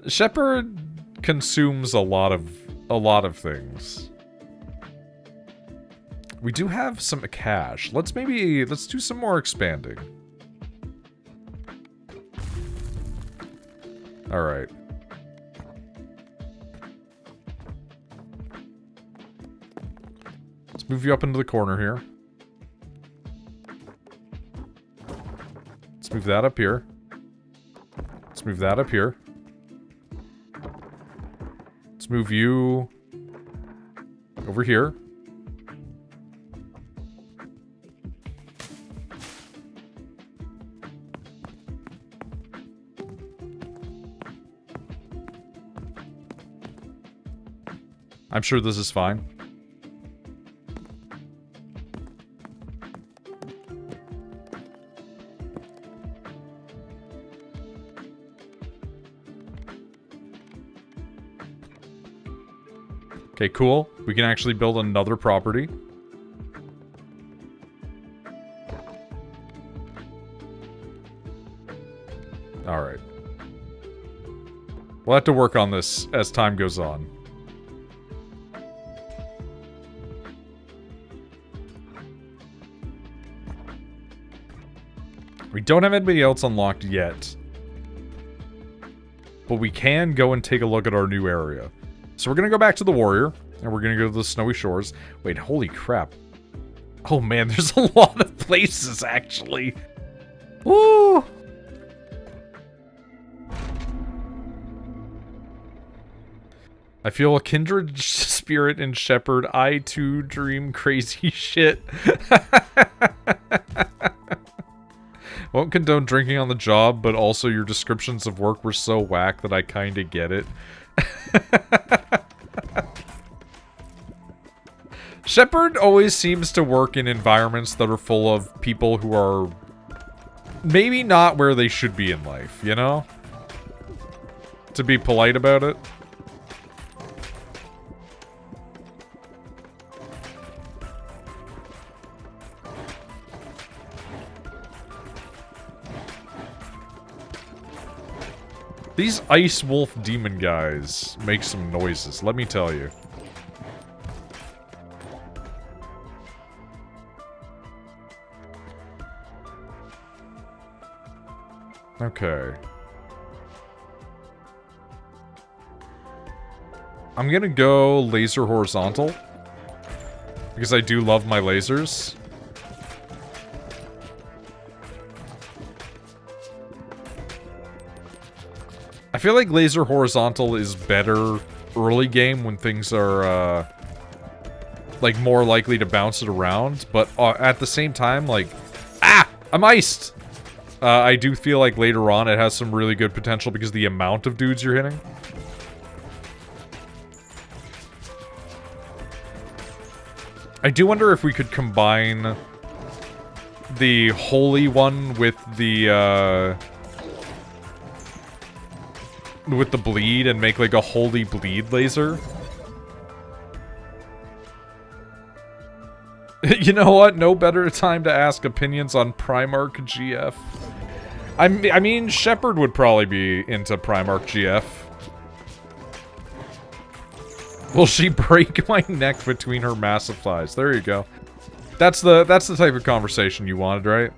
Shepherd consumes a lot of things. We do have some cash. Let's do some more expanding. Alright. Let's move you up into the corner here. Let's move that up here. Let's move that up here. Let's move you over here. I'm sure this is fine. Okay, cool. We can actually build another property. Alright. We'll have to work on this as time goes on. We don't have anybody else unlocked yet. But we can go and take a look at our new area. So we're gonna go back to the Warrior, and we're gonna go to the Snowy Shores. Wait, holy crap. Oh man, there's a lot of places, actually. Woo! I feel a kindred spirit in Shepherd. I too dream crazy shit. Won't condone drinking on the job, but also your descriptions of work were so whack that I kinda get it. Shepherd always seems to work in environments that are full of people who are maybe not where they should be in life, you know? To be polite about it. These Ice Wolf Demon guys make some noises, let me tell you. Okay. I'm gonna go laser horizontal. Because I do love my lasers. I feel like laser horizontal is better early game when things are, like, more likely to bounce it around. But at the same time, like... Ah! I'm iced! I do feel like later on it has some really good potential because of the amount of dudes you're hitting. I do wonder if we could combine the holy one with the bleed and make like a holy bleed laser. You know what? No better time to ask opinions on Primarch GF. I mean, Shepherd would probably be into Primarch GF. Will she break my neck between her massive thighs? There you go. That's the type of conversation you wanted, right?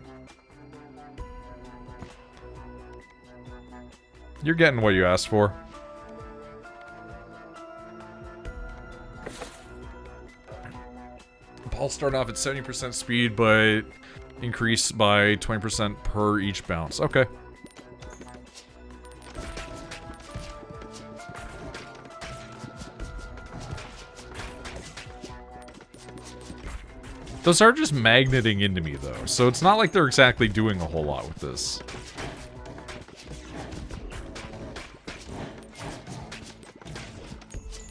You're getting what you asked for. Ball start off at 70% speed, but increase by 20% per each bounce. Okay. Those are just magneting into me, though, so it's not like they're exactly doing a whole lot with this.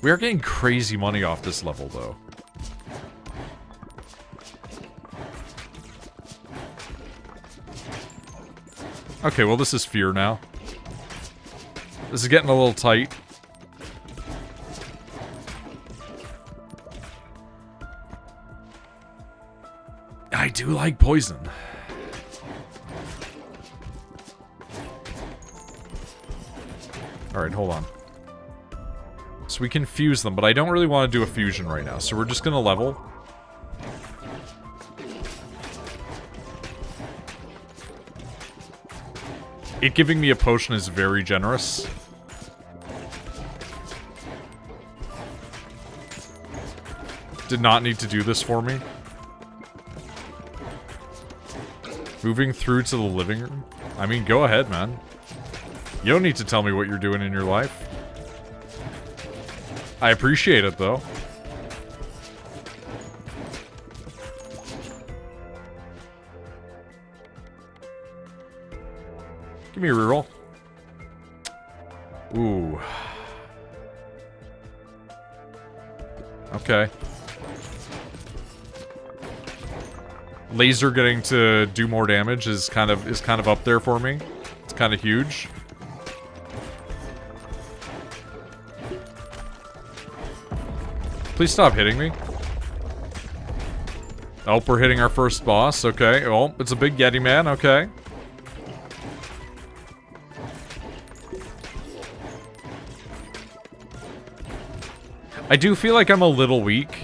We are getting crazy money off this level, though. Okay, well, this is fear now. This is getting a little tight. I do like poison. Alright, hold on. So we can fuse them, but I don't really want to do a fusion right now, so we're just gonna level. It giving me a potion is very generous. Did not need to do this for me. Moving through to the living room? I mean, go ahead, man. You don't need to tell me what you're doing in your life. I appreciate it, though. Give me a reroll. Ooh. Okay. Laser getting to do more damage is kind of up there for me. It's kind of huge. Please stop hitting me. Oh, we're hitting our first boss. Okay. Oh, it's a big Yeti man. Okay. I do feel like I'm a little weak.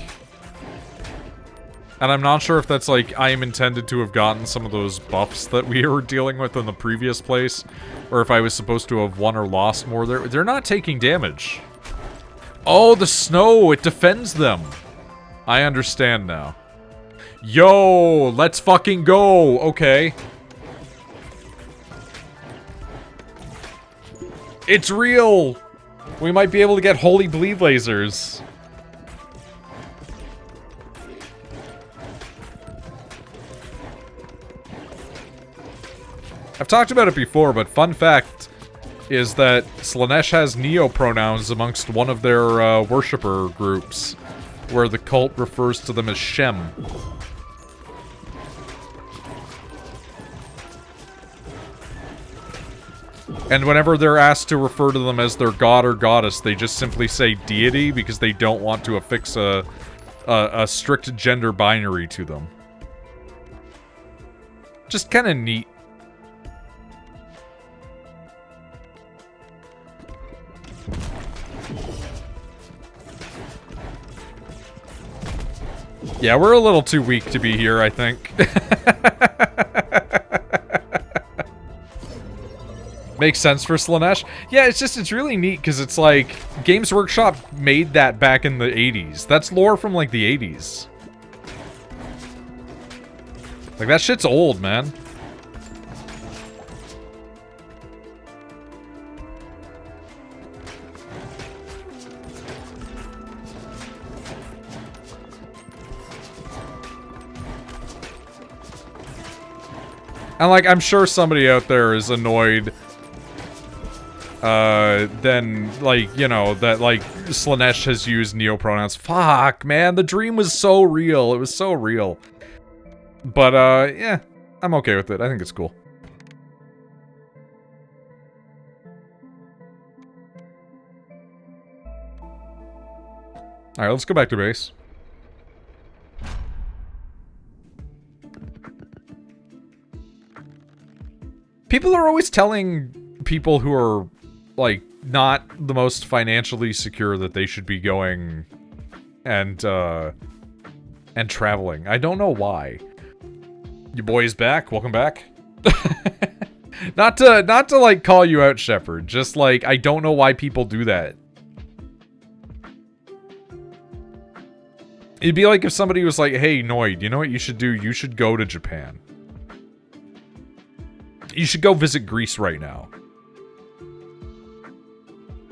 And I'm not sure if that's like, I am intended to have gotten some of those buffs that we were dealing with in the previous place. Or if I was supposed to have won or lost more. They're not taking damage. Oh, the snow! It defends them! I understand now. Yo! Let's fucking go! Okay. It's real! We might be able to get holy bleed lasers. I've talked about it before, but fun fact is that Slaanesh has neo-pronouns amongst one of their worshipper groups, where the cult refers to them as Shem. And whenever they're asked to refer to them as their god or goddess, they just simply say deity because they don't want to affix a strict gender binary to them. Just kind of neat. Yeah, we're a little too weak to be here, I think. Makes sense for Slaanesh. Yeah, it's really neat because it's like Games Workshop made that back in the 80s. That's lore from like the 80s. Like that shit's old, man. And like I'm sure somebody out there is annoyed then, like, you know, that, like, Slaanesh has used neo-pronouns. Fuck, man, the dream was so real. It was so real. But, yeah, I'm okay with it. I think it's cool. Alright, let's go back to base. People are always telling people who are like, not the most financially secure that they should be going and traveling. I don't know why. You boys back? Welcome back. Not to like call you out, Shepard. Just like, I don't know why people do that. It'd be like if somebody was like, hey, Noid, you know what you should do? You should go to Japan. You should go visit Greece right now.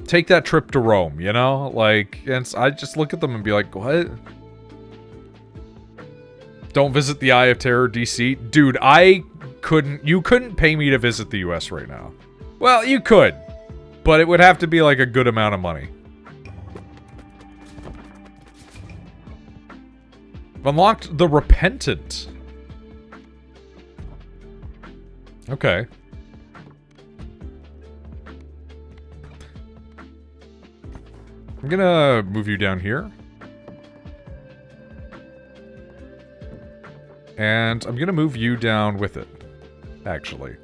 Take that trip to Rome, you know? Like, and I just look at them and be like, what? Don't visit the Eye of Terror, DC? Dude, you couldn't pay me to visit the US right now. Well, you could. But it would have to be like a good amount of money. I've unlocked the Repentant. Okay. I'm gonna move you down here. And I'm gonna move you down with it, actually.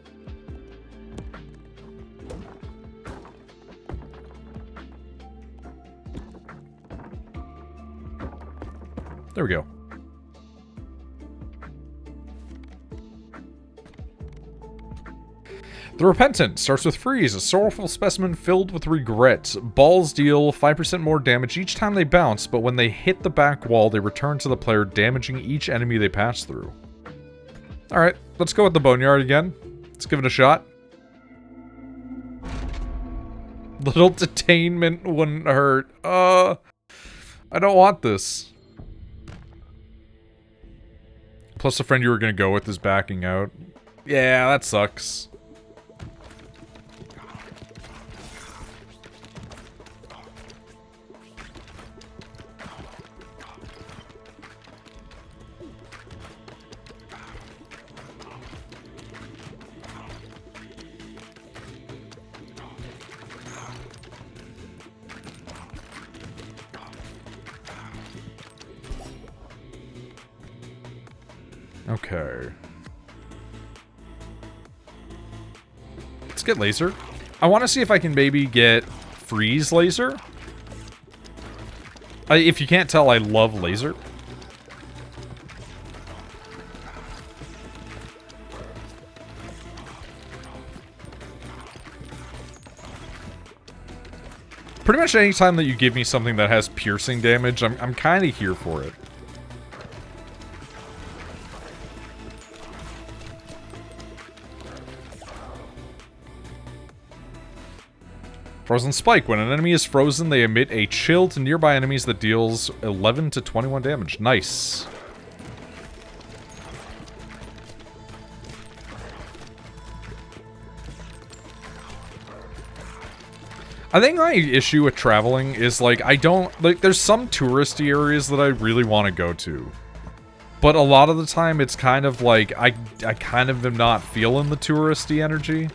There we go. The Repentant starts with Freeze, a sorrowful specimen filled with regret. Balls deal 5% more damage each time they bounce, but when they hit the back wall, they return to the player, damaging each enemy they pass through. Alright, let's go with the Boneyard again. Let's give it a shot. Little detainment wouldn't hurt. I don't want this. Plus the friend you were gonna go with is backing out. Yeah, that sucks. Okay. Let's get laser. I want to see if I can maybe get freeze laser. If you can't tell, I love laser. Pretty much any time that you give me something that has piercing damage, I'm kind of here for it. Frozen Spike. When an enemy is frozen, they emit a chill to nearby enemies that deals 11 to 21 damage. Nice. I think my issue with traveling is, like, I don't... Like, there's some touristy areas that I really want to go to. But a lot of the time, it's kind of like, I kind of am not feeling the touristy energy.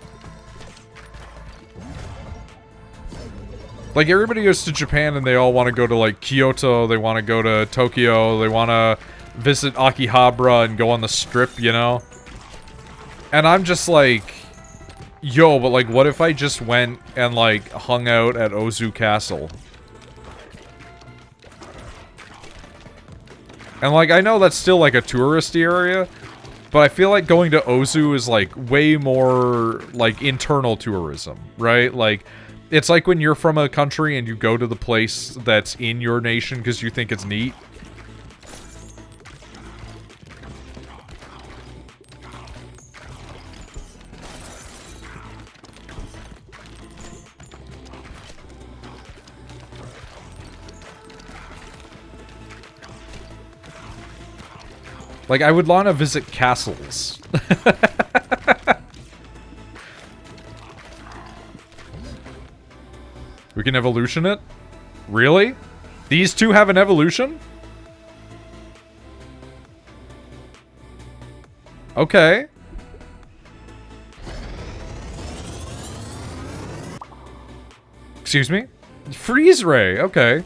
Like, everybody goes to Japan and they all want to go to, like, Kyoto, they want to go to Tokyo, they want to visit Akihabara and go on the strip, you know? And I'm just like, yo, but, like, what if I just went and, like, hung out at Ozu Castle? And, like, I know that's still, like, a touristy area, but I feel like going to Ozu is, like, way more, like, internal tourism, right? Like... It's like when you're from a country and you go to the place that's in your nation because you think it's neat. Like, I would want to visit castles. We can evolution it? Really? These two have an evolution? Okay. Excuse me? Freeze Ray, okay.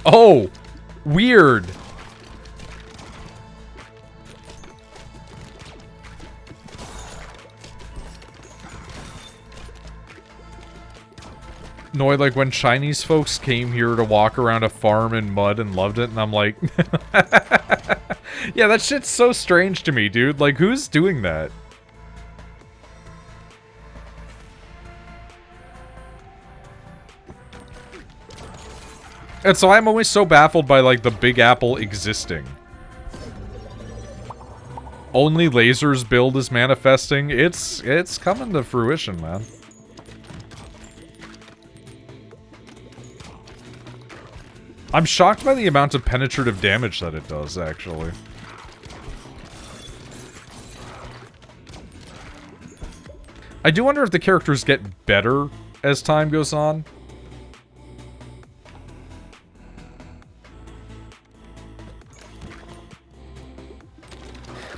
Oh! Weird. Noid, like when Chinese folks came here to walk around a farm in mud and loved it, and I'm like... Yeah, that shit's so strange to me, dude. Like, who's doing that? And so I'm always so baffled by, like, the Big Apple existing. Only lasers build is manifesting. It's coming to fruition, man. I'm shocked by the amount of penetrative damage that it does, actually. I do wonder if the characters get better as time goes on.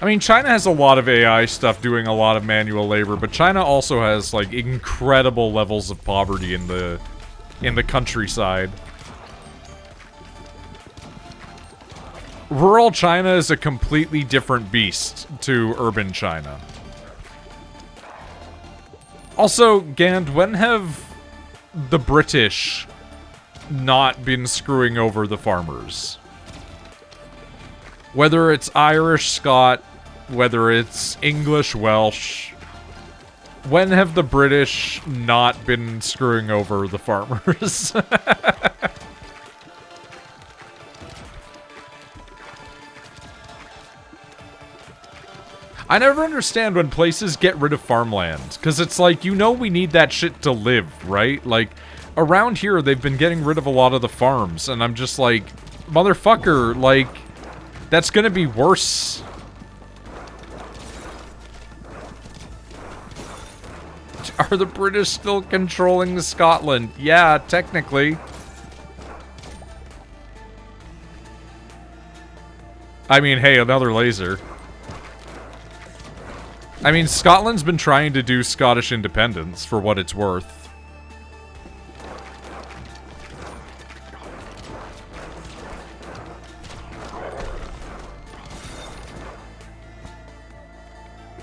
I mean, China has a lot of AI stuff doing a lot of manual labor, but China also has, like, incredible levels of poverty in the countryside. Rural China is a completely different beast to urban China. Also, Gand, when have the British not been screwing over the farmers? Whether it's Irish, Scot, whether it's English, Welsh, when have the British not been screwing over the farmers? I never understand when places get rid of farmland, because it's like, you know we need that shit to live, right? Like, around here, they've been getting rid of a lot of the farms, and I'm just like, motherfucker, like, that's gonna be worse. Are the British still controlling Scotland? Yeah, technically. I mean, hey, another laser. I mean, Scotland's been trying to do Scottish independence, for what it's worth.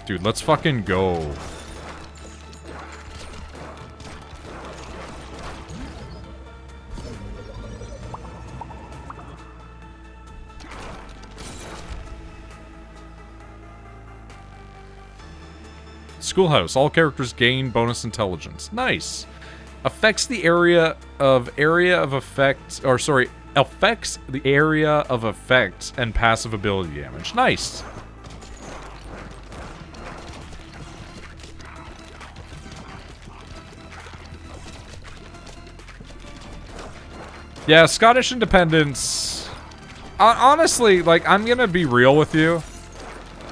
Dude, let's fucking go. Schoolhouse. All characters gain bonus intelligence. Nice. Affects the area of effect, or sorry, affects the area of effects and passive ability damage. Nice. Yeah, Scottish independence. Honestly, like, I'm gonna be real with you.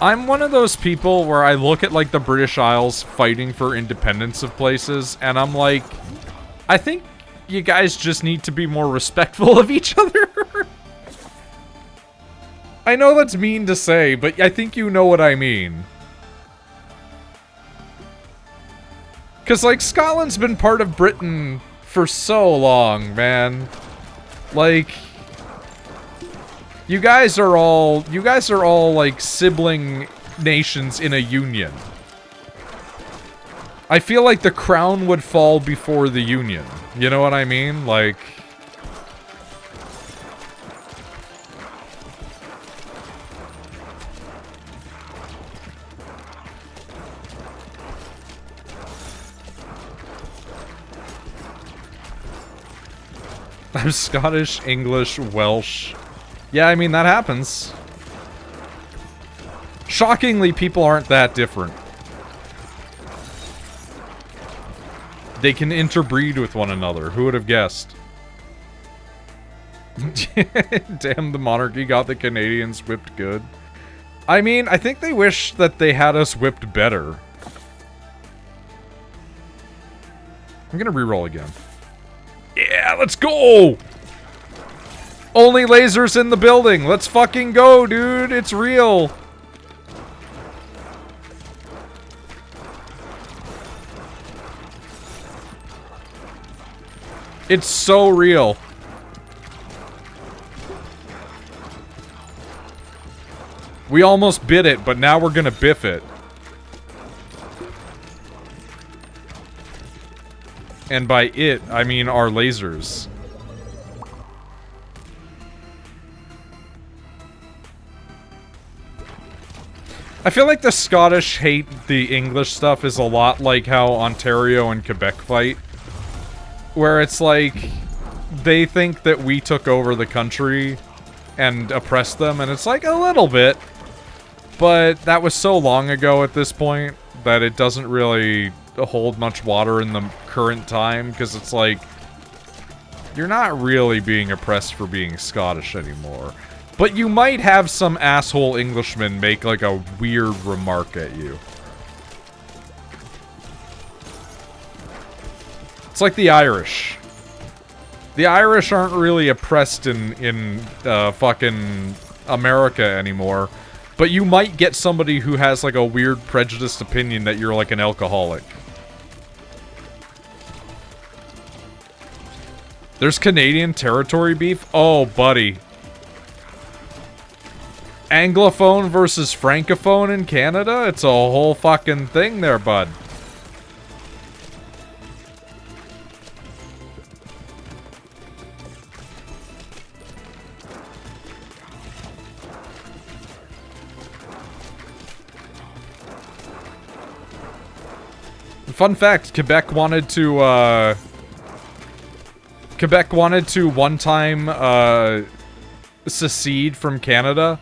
I'm one of those people where I look at, like, the British Isles fighting for independence of places, and I'm like, I think you guys just need to be more respectful of each other. I know that's mean to say, but I think you know what I mean. Because, like, Scotland's been part of Britain for so long, man. Like... You guys are all, like, sibling nations in a union. I feel like the crown would fall before the union. You know what I mean? Like... I'm Scottish, English, Welsh... Yeah, I mean, that happens. Shockingly, people aren't that different. They can interbreed with one another. Who would have guessed? Damn, the monarchy got the Canadians whipped good. I mean, I think they wish that they had us whipped better. I'm gonna reroll again. Yeah, let's go! Only lasers in the building. Let's fucking go, dude. It's real. It's so real. We almost bit it, but now we're gonna biff it. And by it, I mean our lasers. I feel like the Scottish hate the English stuff is a lot like how Ontario and Quebec fight. Where it's like, they think that we took over the country and oppressed them, and it's like, a little bit. But that was so long ago at this point that it doesn't really hold much water in the current time, because it's like, you're not really being oppressed for being Scottish anymore. But you might have some asshole Englishman make, like, a weird remark at you. It's like the Irish. The Irish aren't really oppressed in fucking America anymore. But you might get somebody who has, like, a weird prejudiced opinion that you're, like, an alcoholic. There's Canadian territory beef? Oh, buddy. Anglophone versus Francophone in Canada? It's a whole fucking thing there, bud. Fun fact, Quebec wanted to one time, secede from Canada.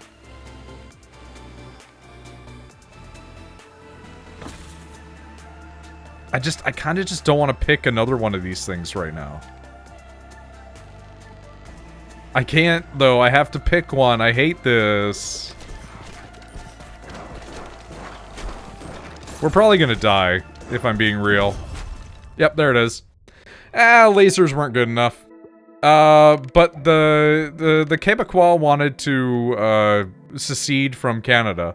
I kind of just don't want to pick another one of these things right now. I can't, though. I have to pick one. I hate this. We're probably gonna die, if I'm being real. Yep, there it is. Lasers weren't good enough. But the Quebecois wanted to, secede from Canada.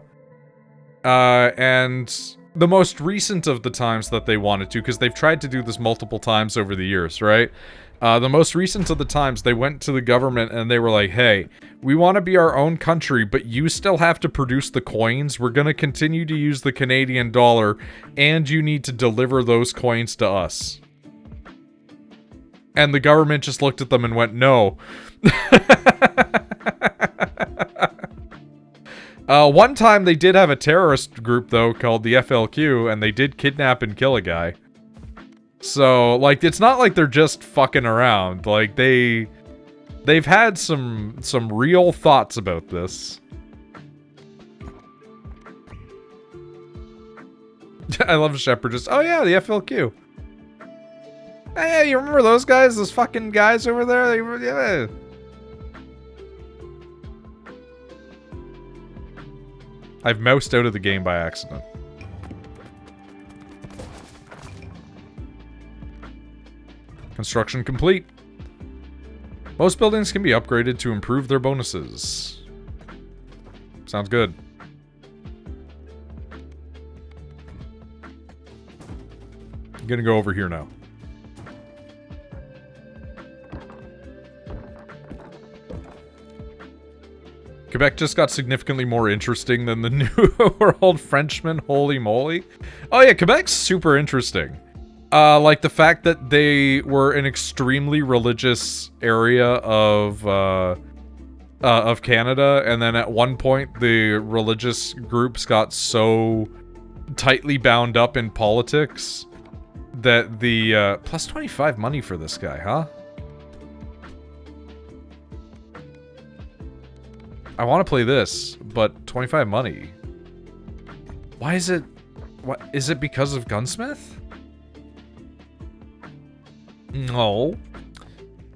And the most recent of the times that they wanted to, because they've tried to do this multiple times over the years, right? The most recent of the times, they went to the government and they were like, hey, we want to be our own country, but you still have to produce the coins. We're going to continue to use the Canadian dollar, and you need to deliver those coins to us. And the government just looked at them and went, no. One time they did have a terrorist group, though, called the FLQ, and they did kidnap and kill a guy. So, like, it's not like they're just fucking around. Like, they've had some real thoughts about this. I love Shepard just, oh yeah, the FLQ. Hey, you remember those guys? Those fucking guys over there? They were, yeah. I've moused out of the game by accident. Construction complete. Most buildings can be upgraded to improve their bonuses. Sounds good. I'm gonna go over here now. Quebec just got significantly more interesting than the New World Frenchman, holy moly. Oh yeah, Quebec's super interesting. Like the fact that they were an extremely religious area of Canada, and then at one point the religious groups got so tightly bound up in politics that the, plus 25 money for this guy, huh? I want to play this, but 25 money. Why is it, what, is it because of Gunsmith? No.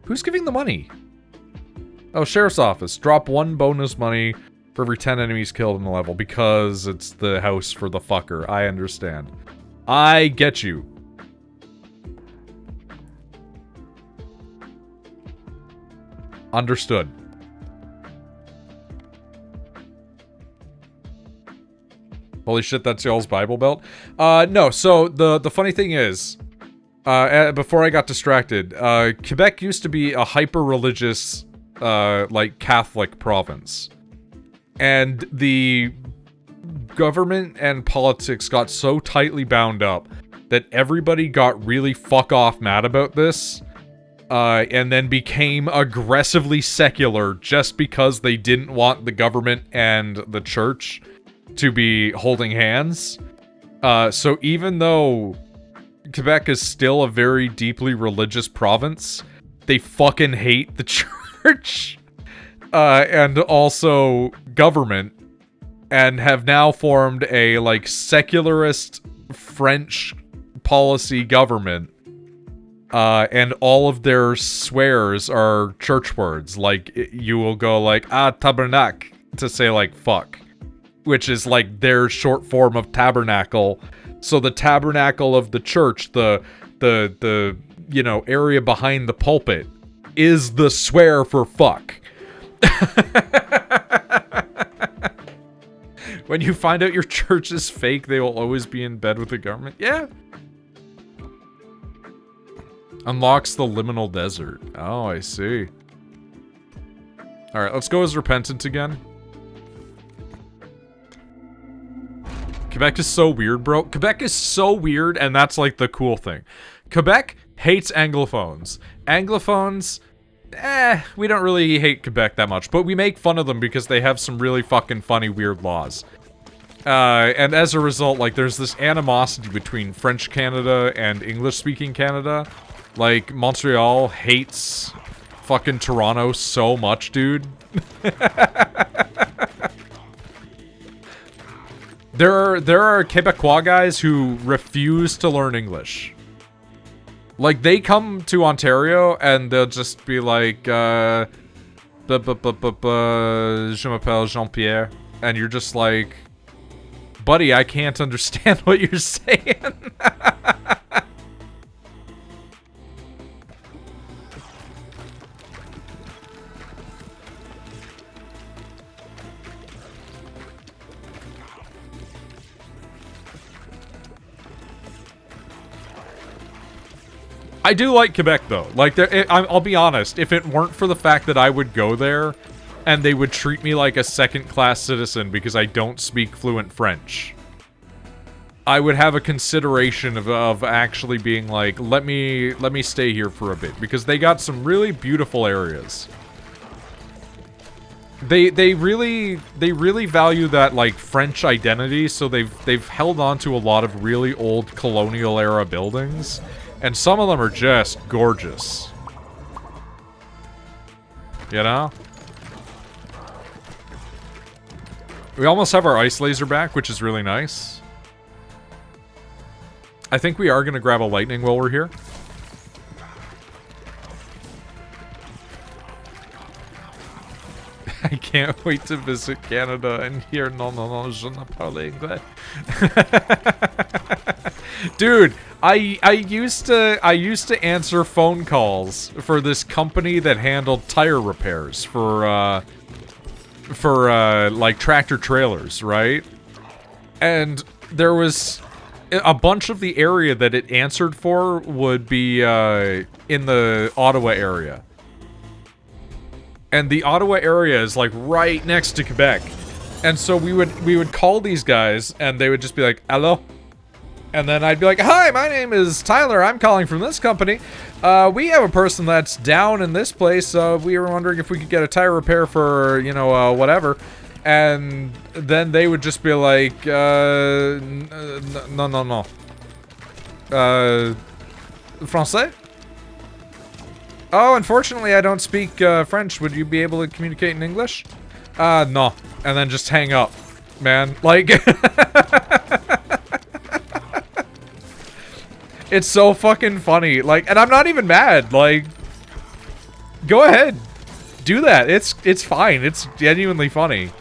Who's giving the money? Oh, Sheriff's Office. Drop 1 bonus money for every 10 enemies killed in the level, because it's the house for the fucker. I understand. I get you. Understood. Holy shit, that's y'all's Bible Belt? No, so the funny thing is, before I got distracted, Quebec used to be a hyper-religious, like, Catholic province. And the government and politics got so tightly bound up that everybody got really fuck-off mad about this, and then became aggressively secular just because they didn't want the government and the church to be holding hands. So even though Quebec is still a very deeply religious province, they fucking hate the church, and also government, and have now formed a, like, secularist French policy government, and all of their swears are church words. Like, you will go like, tabernacle, to say, like, fuck, which is, like, their short form of tabernacle. So the tabernacle of the church, the you know, area behind the pulpit, is the swear for fuck. When you find out your church is fake, they will always be in bed with the government. Yeah. Unlocks the liminal desert. Oh, I see. Alright, let's go as Repentant again. Quebec is so weird, bro. Quebec is so weird, and that's, like, the cool thing. Quebec hates Anglophones. Anglophones, we don't really hate Quebec that much, but we make fun of them because they have some really fucking funny, weird laws. And as a result, like, there's this animosity between French Canada and English-speaking Canada. Like, Montreal hates fucking Toronto so much, dude. There are Quebecois guys who refuse to learn English. Like, they come to Ontario and they'll just be like, je m'appelle Jean-Pierre. And you're just like, buddy, I can't understand what you're saying. I do like Quebec, though. Like, I'll be honest, if it weren't for the fact that I would go there and they would treat me like a second-class citizen because I don't speak fluent French, I would have a consideration of actually being like, let me stay here for a bit, because they got some really beautiful areas. They really value that, like, French identity, so they've held on to a lot of really old colonial era buildings. And some of them are just gorgeous. You know? We almost have our ice laser back, which is really nice. I think we are going to grab a lightning while we're here. I can't wait to visit Canada and hear no, je ne parle anglais. Dude, I used to answer phone calls for this company that handled tire repairs for like tractor trailers, right? And there was a bunch of the area that it answered for would be in the Ottawa area. And the Ottawa area is like right next to Quebec. And so we would call these guys and they would just be like, "Hello?" And then I'd be like, "Hi, my name is Tyler. I'm calling from this company. We have a person that's down in this place. We were wondering if we could get a tire repair for, you know, whatever." And then they would just be like, no. Français? Oh, unfortunately, I don't speak French. Would you be able to communicate in English? No. And then just hang up, man. Like... It's so fucking funny. Like, and I'm not even mad. Like, go ahead. Do that. It's fine. It's genuinely funny.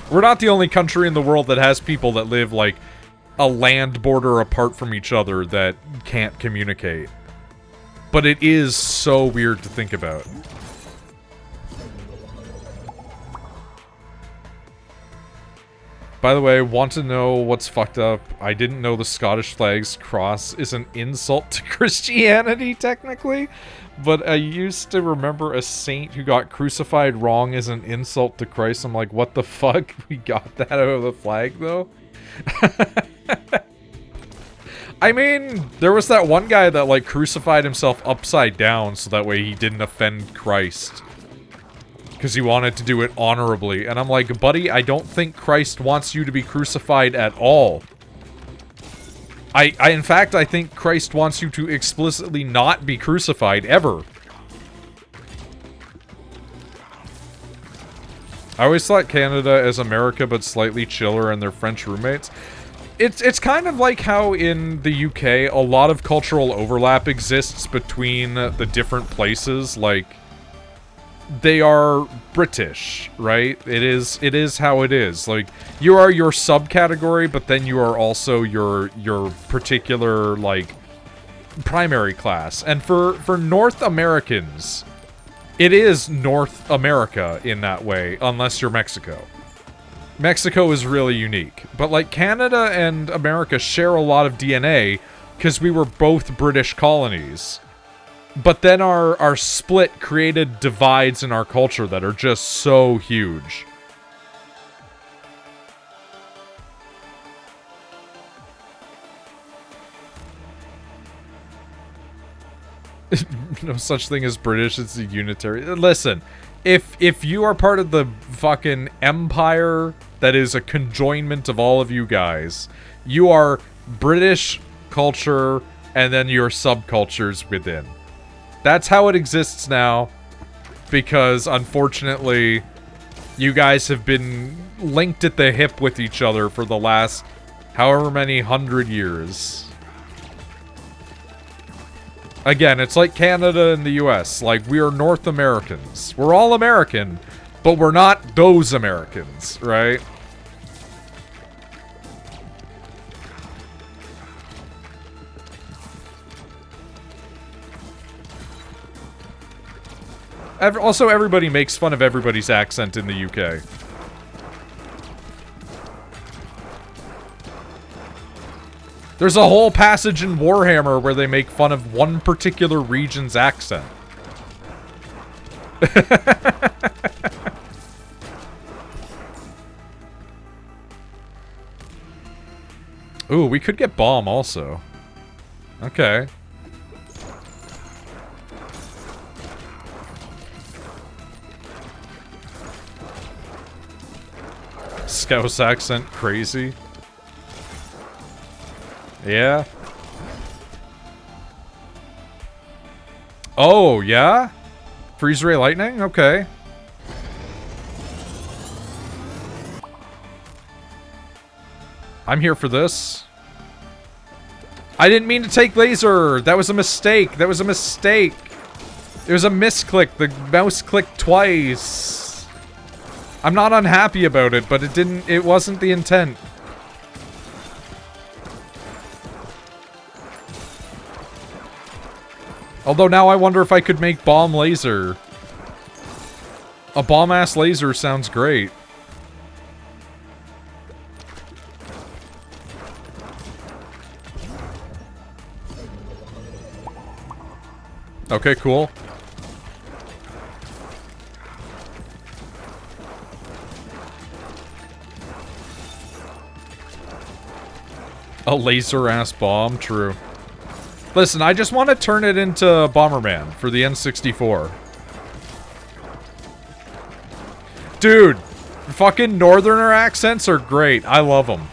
We're not the only country in the world that has people that live, like, a land border apart from each other that can't communicate. But it is so weird to think about. By the way, want to know what's fucked up? I didn't know the Scottish flag's cross is an insult to Christianity, technically. But I used to remember a saint who got crucified wrong as an insult to Christ. I'm like, what the fuck? We got that out of the flag, though? I mean, there was that one guy that, like, crucified himself upside down so that way he didn't offend Christ. Because he wanted to do it honorably. And I'm like, buddy, I don't think Christ wants you to be crucified at all. In fact, I think Christ wants you to explicitly not be crucified, ever. I always thought Canada is America, but slightly chiller and their French roommates. It's kind of like how in the UK, a lot of cultural overlap exists between the different places, like... They are British, right? It is how it is. Like, you are your subcategory, but then you are also your particular, like, primary class. And for North Americans, it is North America in that way, unless you're Mexico. Mexico is really unique. But, like, Canada and America share a lot of DNA, because we were both British colonies. But then our split created divides in our culture that are just so huge. No such thing as British, it's a unitary. Listen, if you are part of the fucking empire that is a conjoinment of all of you guys, you are British culture and then your subcultures within. That's how it exists now, because unfortunately, you guys have been linked at the hip with each other for the last however many 100 years. Again, it's like Canada and the US. Like, we are North Americans. We're all American, but we're not those Americans, right? Also, everybody makes fun of everybody's accent in the UK. There's a whole passage in Warhammer where they make fun of one particular region's accent. Ooh, we could get bomb also. Okay. Scouse accent crazy. Yeah. Oh, yeah? Freeze ray lightning? Okay. I'm here for this. I didn't mean to take laser. That was a mistake. That was a mistake. It was a misclick. The mouse clicked twice. I'm not unhappy about it, but it wasn't the intent. Although now I wonder if I could make bomb laser. A bomb-ass laser sounds great. Okay, cool. A laser-ass bomb, true. Listen, I just want to turn it into Bomberman for the N64. Dude, fucking Northerner accents are great. I love them.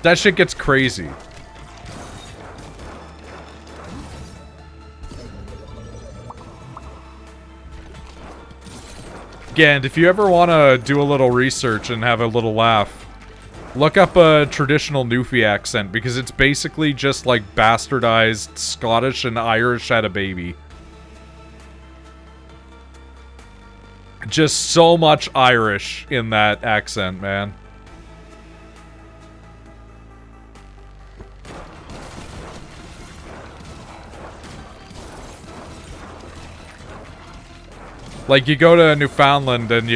That shit gets crazy. Again, if you ever want to do a little research and have a little laugh, look up a traditional Newfie accent, because it's basically just like bastardized Scottish and Irish at a baby. Just so much Irish in that accent, man. Like, you go to Newfoundland and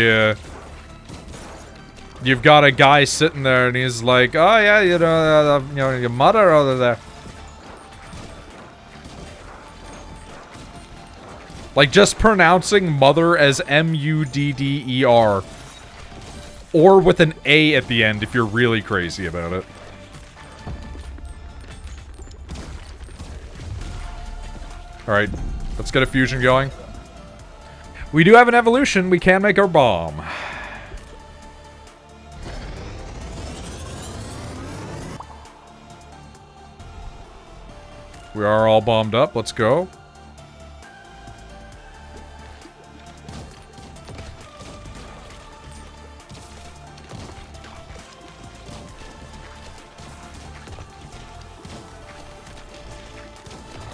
you've got a guy sitting there and he's like, oh yeah, you know, your mother over there. Like, just pronouncing mother as M-U-D-D-E-R. Or with an A at the end if you're really crazy about it. Alright, let's get a fusion going. We do have an evolution. We can make our bomb. We are all bombed up. Let's go.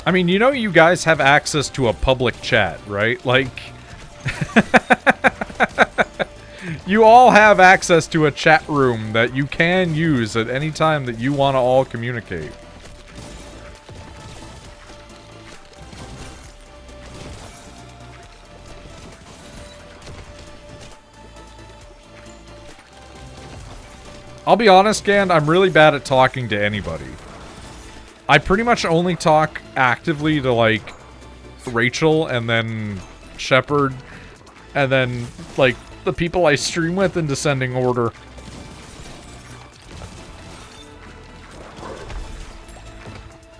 I mean, you know you guys have access to a public chat, right? Like... You all have access to a chat room that you can use at any time that you want to all communicate. I'll be honest, Gand, I'm really bad at talking to anybody. I pretty much only talk actively to, like, Rachel and then Shepard, and then, like, the people I stream with in descending order.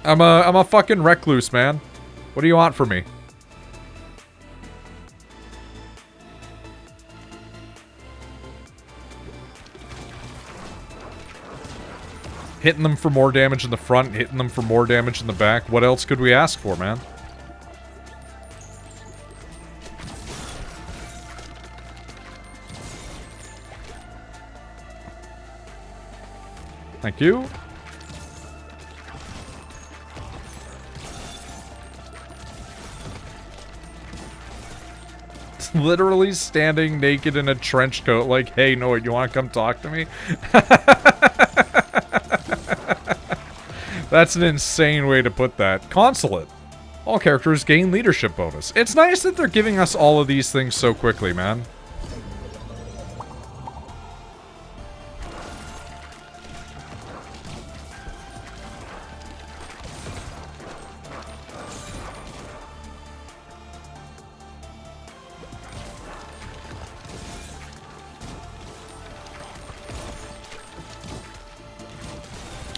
I'm a fucking recluse, man. What do you want from me? Hitting them for more damage in the front, hitting them for more damage in the back. What else could we ask for, man? Thank you. Literally standing naked in a trench coat like, hey, Noid, you want to come talk to me? That's an insane way to put that. Consulate. All characters gain leadership bonus. It's nice that they're giving us all of these things so quickly, man.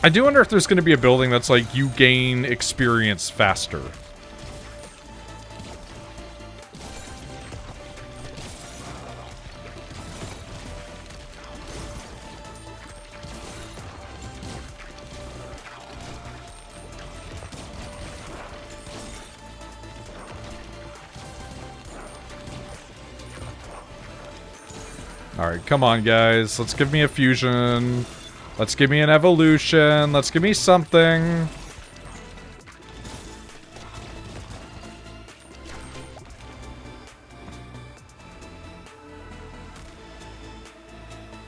I do wonder if there's going to be a building that's like, you gain experience faster. Alright, come on, guys. Let's give me a fusion. Let's give me an evolution. Let's give me something.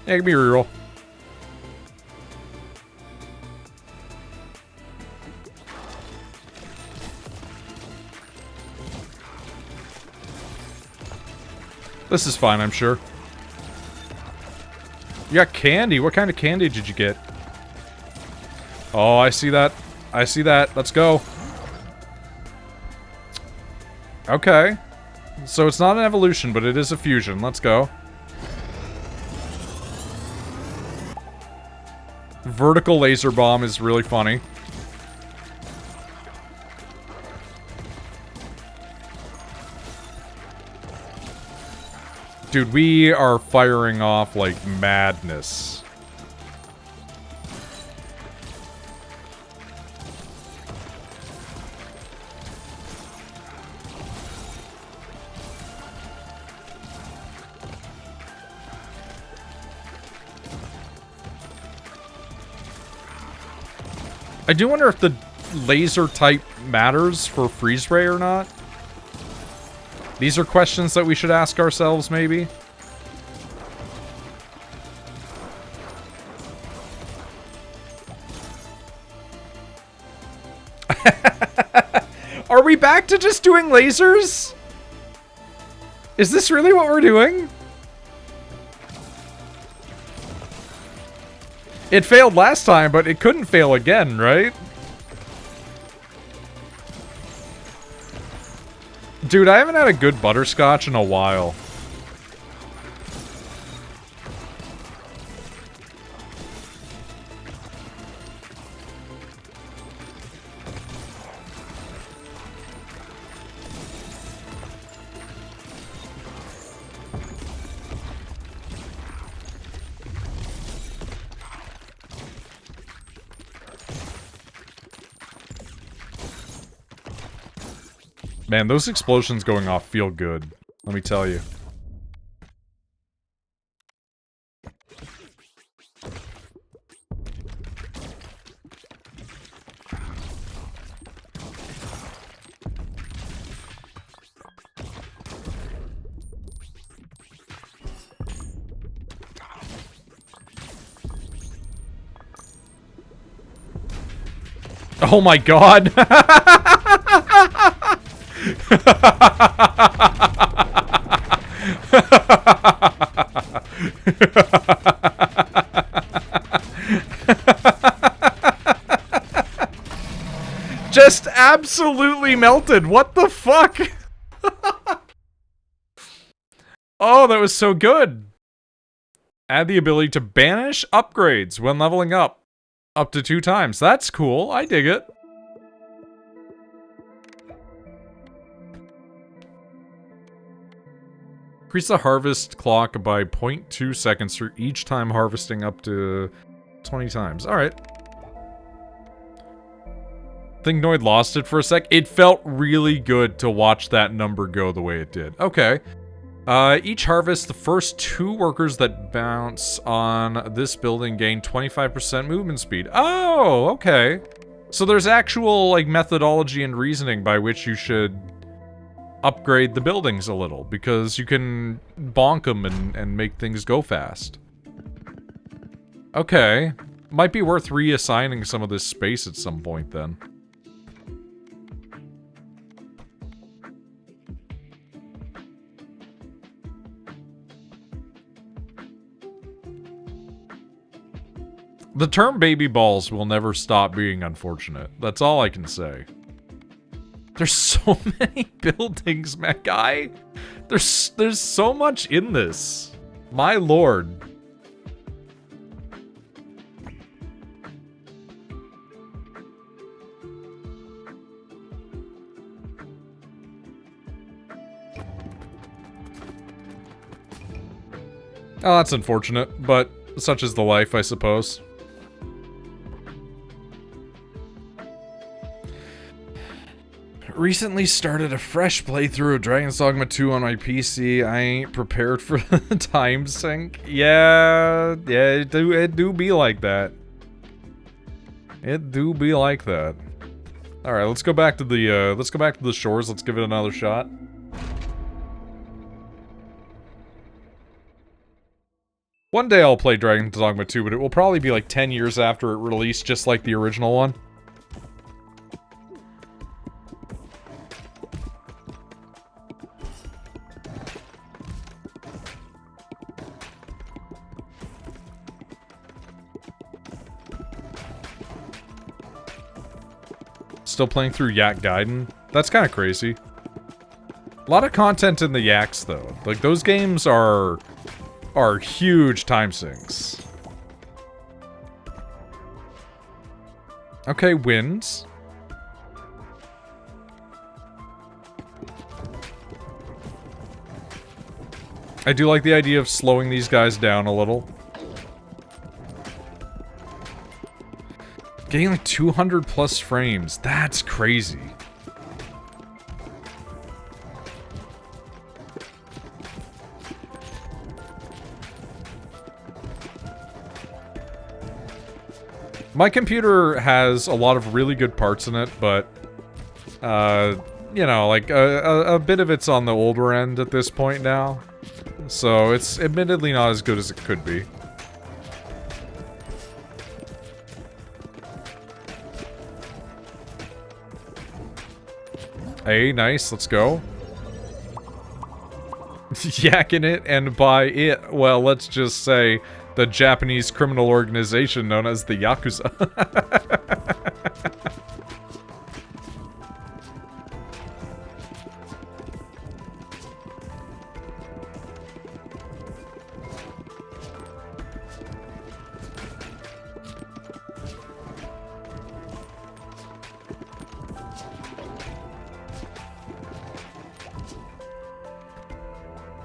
Yeah, give me a reroll. This is fine, I'm sure. You got candy. What kind of candy did you get? Oh, I see that. I see that. Let's go. Okay. So it's not an evolution, but it is a fusion. Let's go. Vertical laser bomb is really funny. Dude, we are firing off like madness. I do wonder if the laser type matters for freeze ray or not. These are questions that we should ask ourselves, maybe. Are we back to just doing lasers? Is this really what we're doing? It failed last time, but it couldn't fail again, right? Dude, I haven't had a good butterscotch in a while. Man, those explosions going off feel good. Let me tell you. Oh my god! Just absolutely melted. What the fuck? Oh, that was so good. Add the ability to banish upgrades when leveling up to 2 times. That's cool. I dig it. Increase the harvest clock by 0.2 seconds for each time harvesting up to 20 times. Alright. I think Noid lost it for a sec. It felt really good to watch that number go the way it did. Okay. Each harvest, the first 2 workers that bounce on this building gain 25% movement speed. Oh, okay. So there's actual, like, methodology and reasoning by which you should upgrade the buildings a little, because you can bonk them and make things go fast. Okay. Might be worth reassigning some of this space at some point, then. The term baby balls will never stop being unfortunate. That's all I can say. There's so many buildings, Mech Guy. There's so much in this. My lord. Oh, that's unfortunate, but such is the life, I suppose. Recently started a fresh playthrough of Dragon's Dogma 2 on my PC. I ain't prepared for the time sink. Yeah, it do be like that. It do be like that. All right, let's go back to the shores. Let's give it another shot. One day I'll play Dragon's Dogma 2, but it will probably be like 10 years after it released, just like the original one. Still playing through Yak Gaiden. That's kind of crazy. A lot of content in the Yaks, though. Like, those games are huge time sinks. Okay, wins. I do like the idea of slowing these guys down a little. Getting like 200 plus frames. That's crazy. My computer has a lot of really good parts in it, but, you know, like, a bit of it's on the older end at this point now. So it's admittedly not as good as it could be. Hey, nice, let's go. Yakking it, and by it, well, let's just say the Japanese criminal organization known as the Yakuza.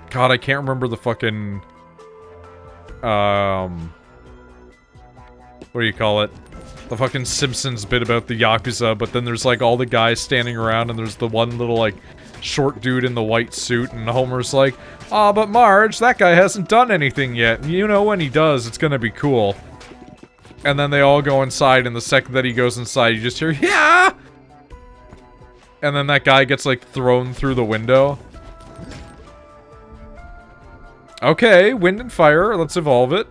God, I can't remember the fucking... what do you call it? The fucking Simpsons bit about the Yakuza, but then there's like all the guys standing around and there's the one little like short dude in the white suit and Homer's like, "Aw, but Marge, that guy hasn't done anything yet. And you know when he does, it's gonna be cool." And then they all go inside, and the second that he goes inside, you just hear, "Yeah!" And then that guy gets like thrown through the window. Okay, wind and fire. Let's evolve it.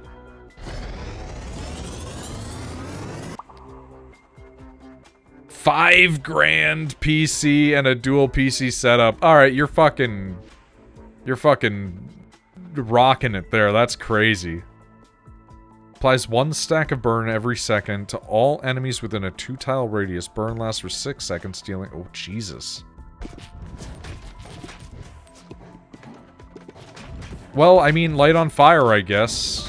$5,000 PC and a dual PC setup. Alright, you're fucking rocking it there. That's crazy. Applies 1 stack of burn every second to all enemies within a 2-tile radius. Burn lasts for 6 seconds, dealing... Oh, Jesus. Well, I mean, light on fire, I guess.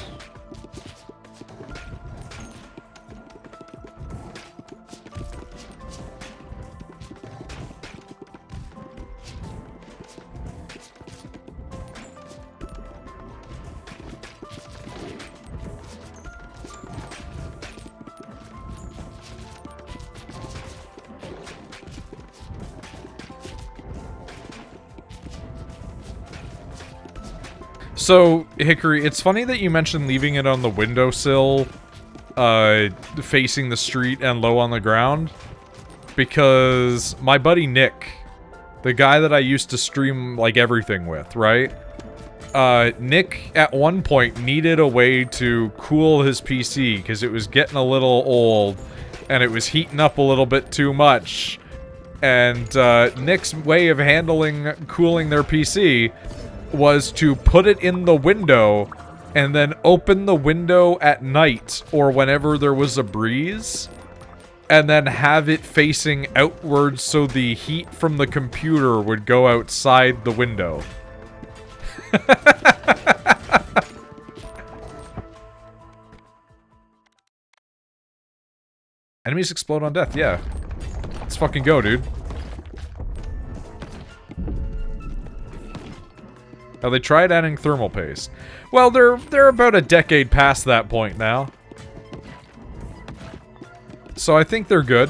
So, Hickory, it's funny that you mentioned leaving it on the windowsill, facing the street and low on the ground, because my buddy Nick, the guy that I used to stream, like, everything with, right? Nick, at one point, needed a way to cool his PC, because it was getting a little old, and it was heating up a little bit too much. And, Nick's way of cooling their PC was to put it in the window, and then open the window at night, or whenever there was a breeze, and then have it facing outwards so the heat from the computer would go outside the window. Enemies explode on death, yeah. Let's fucking go, dude. Now, they tried adding thermal paste. Well, they're about a decade past that point now. So I think they're good.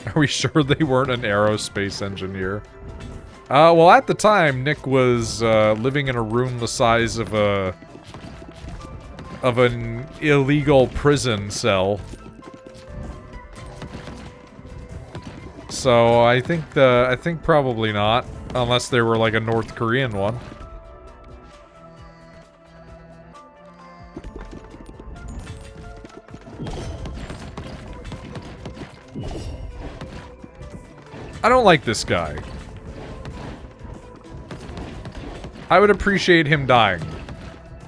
Are we sure they weren't an aerospace engineer? Well, at the time, Nick was living in a room the size of an illegal prison cell. So I think probably not, unless they were like a North Korean one. I don't like this guy. I would appreciate him dying.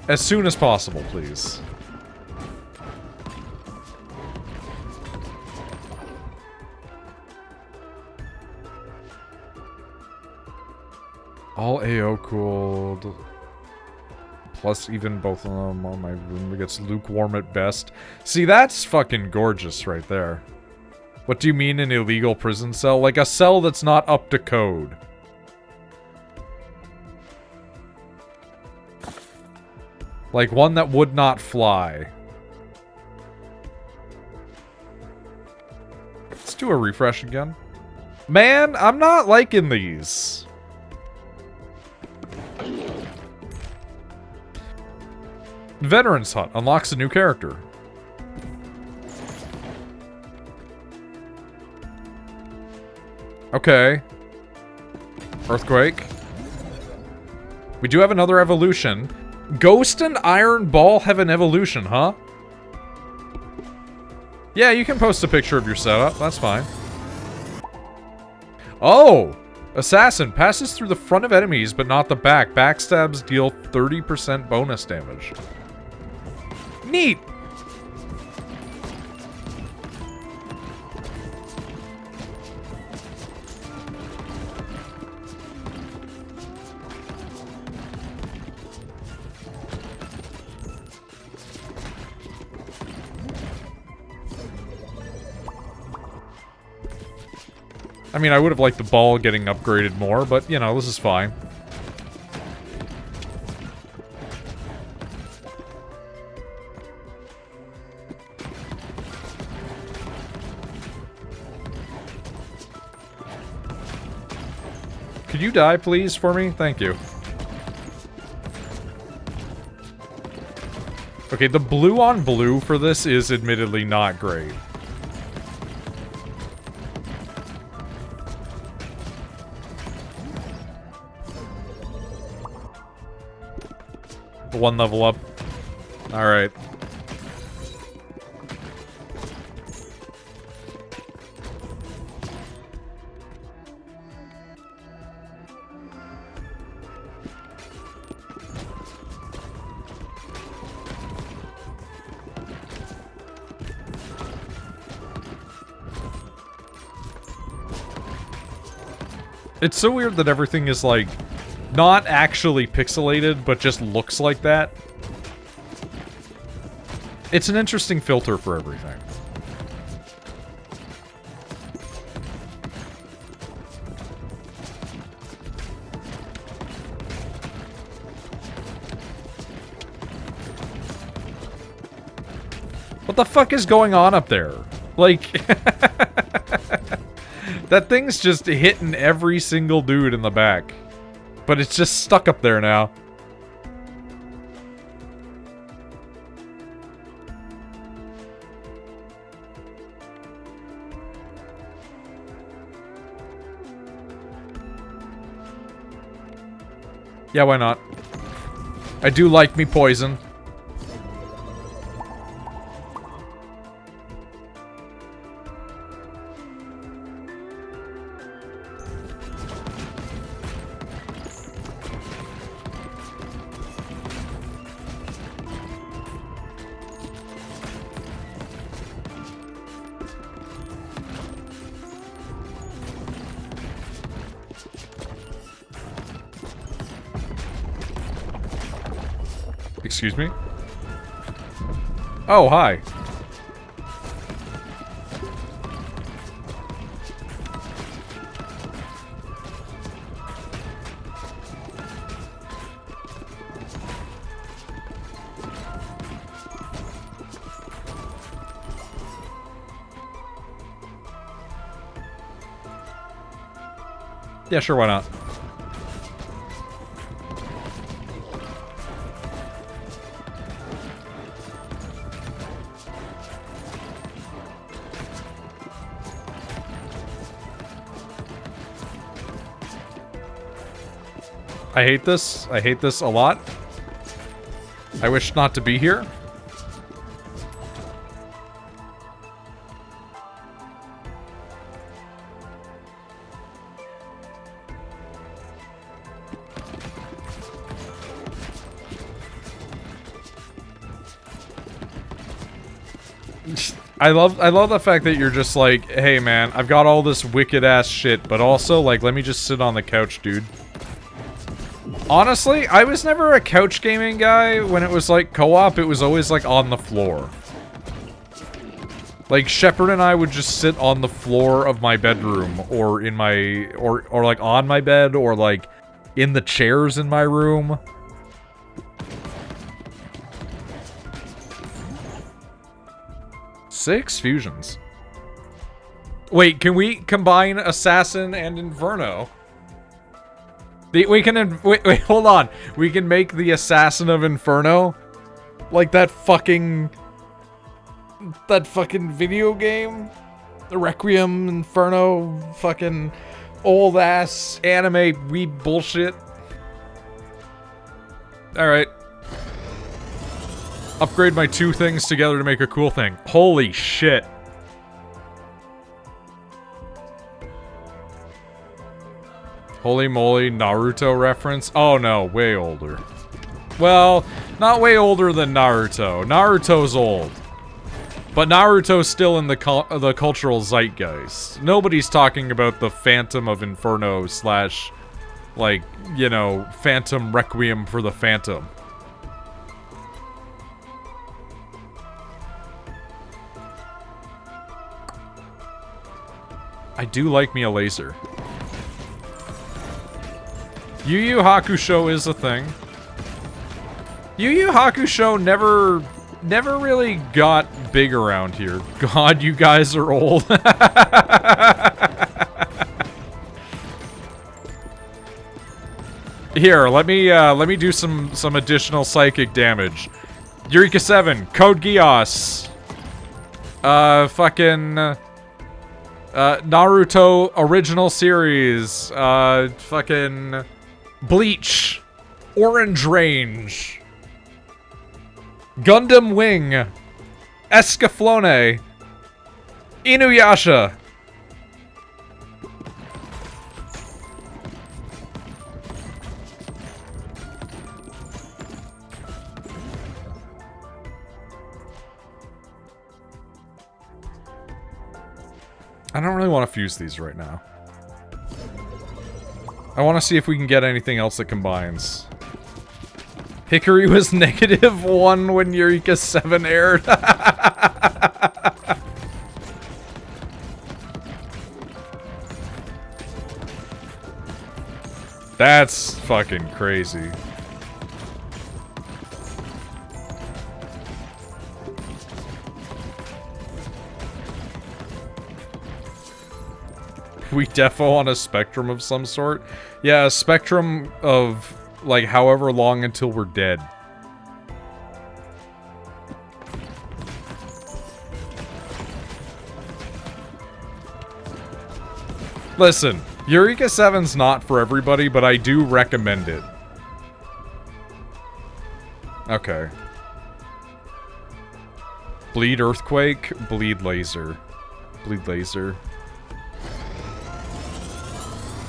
As soon as possible, please. All AO cooled. Plus even both of them on my room. It gets lukewarm at best. See, that's fucking gorgeous right there. What do you mean an illegal prison cell? Like a cell that's not up to code. Like one that would not fly. Let's do a refresh again. Man, I'm not liking these. Veterans Hut unlocks a new character. Okay. Earthquake. We do have another evolution. Ghost and Iron Ball have an evolution, huh? Yeah, you can post a picture of your setup. That's fine. Oh! Assassin passes through the front of enemies, but not the back. Backstabs deal 30% bonus damage. Neat! I mean, I would have liked the ball getting upgraded more, but, you know, this is fine. Could you die, please, for me? Thank you. Okay, the blue on blue for this is admittedly not great. One level up. Alright. It's so weird that everything is, like, not actually pixelated, but just looks like that. It's an interesting filter for everything. What the fuck is going on up there? Like... That thing's just hitting every single dude in the back. But it's just stuck up there now. Yeah, why not? I do like me poison. Excuse me? Oh, hi. Yeah, sure, why not? I hate this. I hate this a lot. I wish not to be here. I love the fact that you're just like, hey man, I've got all this wicked ass shit, but also like let me just sit on the couch, dude. Honestly, I was never a couch gaming guy. When it was like co-op, it was always like on the floor. Like Shepard and I would just sit on the floor of my bedroom or in my or like on my bed or like in the chairs in my room. Six fusions. Wait, can we combine Assassin and Inferno? We can wait, hold on. We can make the Assassin of Inferno like that fucking video game, the Requiem Inferno, fucking old ass anime weeb bullshit. All right. Upgrade my two things together to make a cool thing. Holy shit. Holy moly, Naruto reference? Oh no, way older. Well, not way older than Naruto. Naruto's old. But Naruto's still in the cultural zeitgeist. Nobody's talking about the Phantom of Inferno slash, like, you know, Phantom Requiem for the Phantom. I do like me a laser. Yu Yu Hakusho is a thing. Yu Yu Hakusho never really got big around here. God, you guys are old. Here, let me do some additional psychic damage. Eureka 7, Code Geass. Naruto original series. Fucking Bleach. Orange Range. Gundam Wing. Escaflowne. Inuyasha. I don't really want to fuse these right now. I want to see if we can get anything else that combines. Hickory was -1 when Eureka 7 aired. That's fucking crazy. We defo on a spectrum of some sort. Yeah, a spectrum of, like, however long until we're dead. Listen, Eureka 7's not for everybody, but I do recommend it. Okay. Bleed Earthquake, Bleed Laser. Bleed Laser.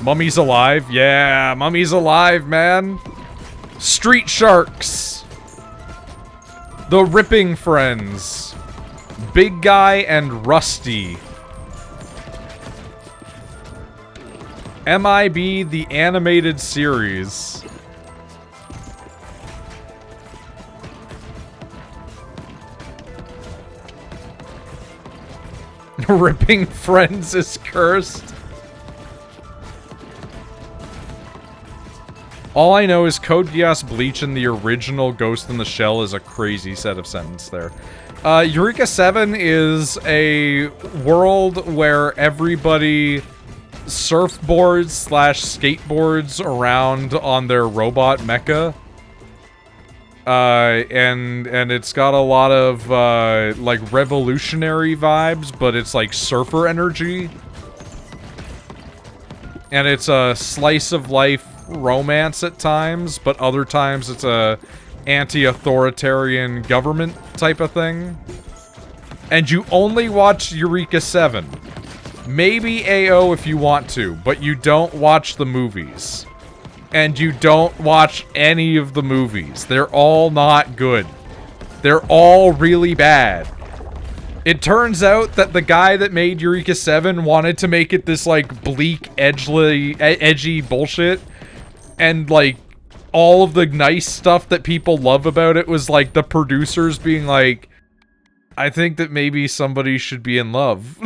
Mummy's alive? Yeah, Mummy's alive, man! Street Sharks! The Ripping Friends. Big Guy and Rusty. MIB, the animated series. Ripping Friends is cursed. All I know is Code Geass, Bleach, and the original Ghost in the Shell is a crazy set of sentences there. Eureka 7 is a world where everybody surfboards slash skateboards around on their robot mecha. And it's got a lot of, like, revolutionary vibes, but it's, like, surfer energy. And it's a slice-of-life romance at times, but other times it's a anti-authoritarian government type of thing. And you only watch Eureka 7. Maybe AO if you want to, but you don't watch the movies. And you don't watch any of the movies. They're all not good. They're all really bad. It turns out that the guy that made Eureka 7 wanted to make it this, like, bleak, edgy bullshit. And, like, all of the nice stuff that people love about it was, like, the producers being like, I think that maybe somebody should be in love.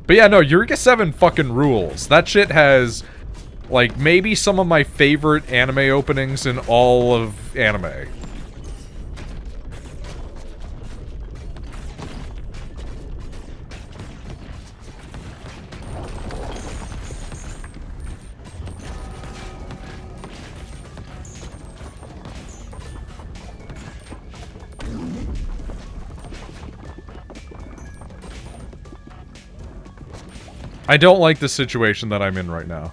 But yeah, no, Eureka 7 fucking rules. That shit has, like, maybe some of my favorite anime openings in all of anime. I don't like the situation that I'm in right now.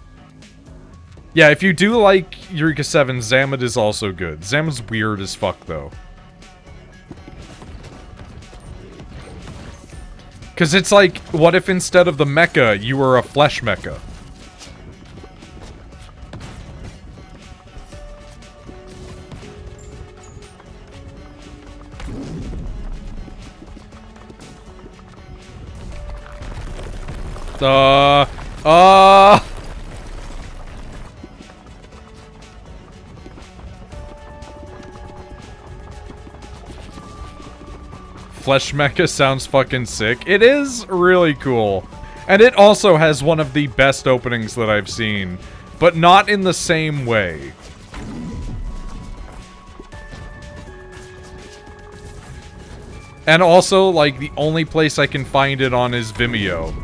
Yeah, if you do like Eureka 7, Zamet is also good. Zamet's weird as fuck, though. Because it's like, what if instead of the mecha, you were a flesh mecha? Flesh mecha sounds fucking sick. It is really cool. And it also has one of the best openings that I've seen, but not in the same way. And also, like, the only place I can find it on is Vimeo.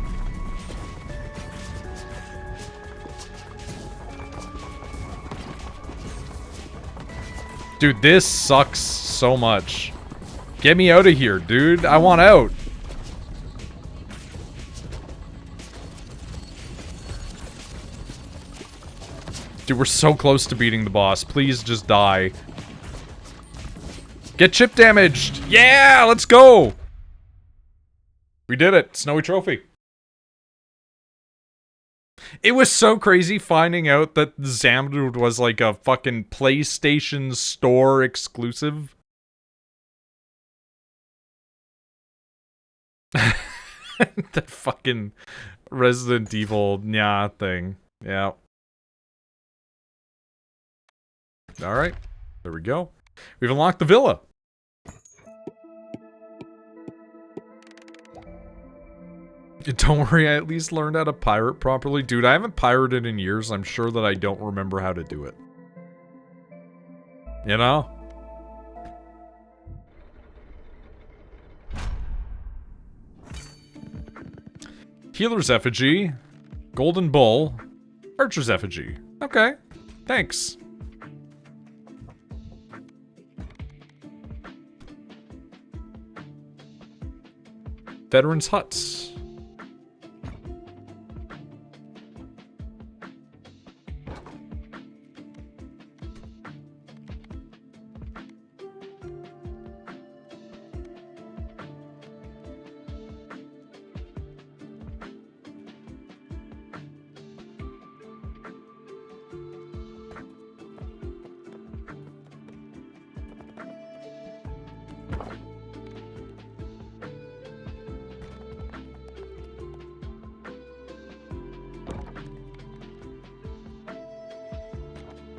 Dude, this sucks so much. Get me out of here, dude. I want out. Dude, we're so close to beating the boss. Please just die. Get chip damaged! Yeah, let's go! We did it. Snowy trophy. It was so crazy finding out that Zamdud was like a fucking PlayStation Store exclusive. The fucking Resident Evil nya thing. Yeah. Alright. There we go. We've unlocked the villa. Don't worry, I at least learned how to pirate properly. Dude, I haven't pirated in years. I'm sure that I don't remember how to do it. You know? Healer's effigy. Golden bull. Archer's effigy. Okay. Thanks. Veterans huts.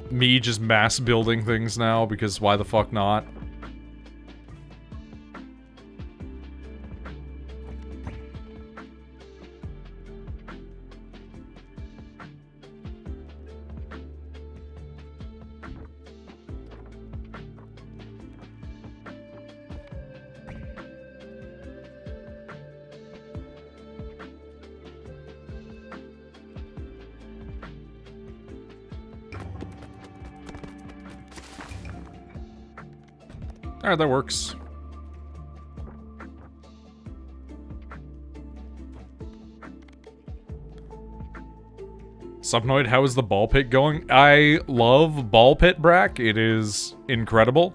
Me just mass building things now, because why the fuck not? Alright, that works. Subnoid, how is the ball pit going? I love ball pit, Brack. It is incredible.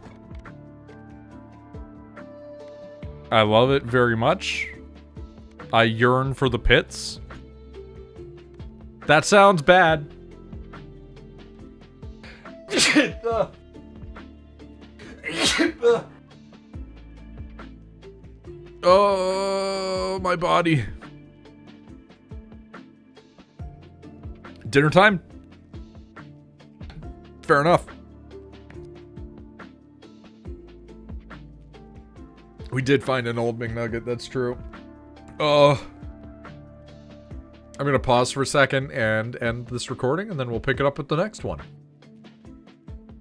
I love it very much. I yearn for the pits. That sounds bad. Oh, my body. Dinner time? Fair enough. We did find an old McNugget, that's true. I'm gonna pause for a second and end this recording, and then we'll pick it up with the next one.